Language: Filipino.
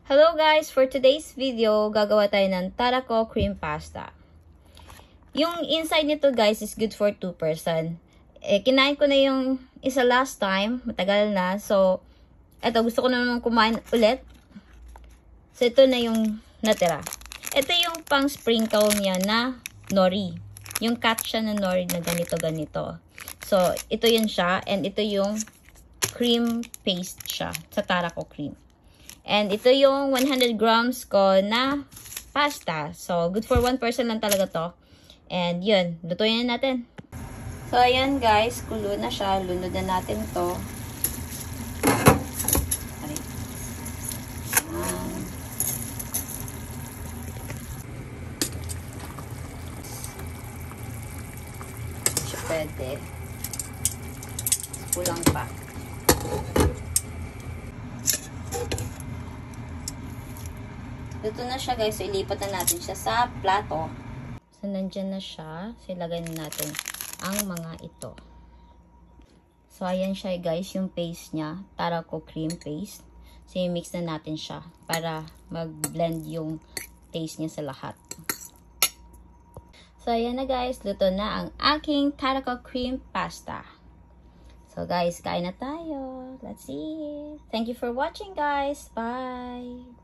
Hello guys! For today's video, gagawa tayo ng tarako cream pasta. Yung inside nito guys is good for 2 person. Kinain ko na yung isa last time, matagal na. So, eto gusto ko naman kumain ulit. So, ito na yung natira. Ito yung pang sprinkle niya na nori. Yung cut siya na nori na ganito-ganito. So, ito yun siya. And ito yung cream paste siya sa tarako cream. And ito yung 100 grams ko na pasta. So, good for 1 person lang talaga to. And yun, lutuin na natin. So, ayan guys, kulo na siya. Lunod na natin to. Pwede. Kulang pa. Luto na siya guys. So, ilipat na natin siya sa plato. So, nandyan na siya. So, ilagay na natin ang mga ito. So, ayan siya guys. Yung paste niya. Tarako cream paste. So, i-mix na natin siya para mag-blend yung taste niya sa lahat. So, ayan na guys. Luto na ang aking tarako cream pasta. So, guys, kain na tayo. Let's see. Thank you for watching guys. Bye!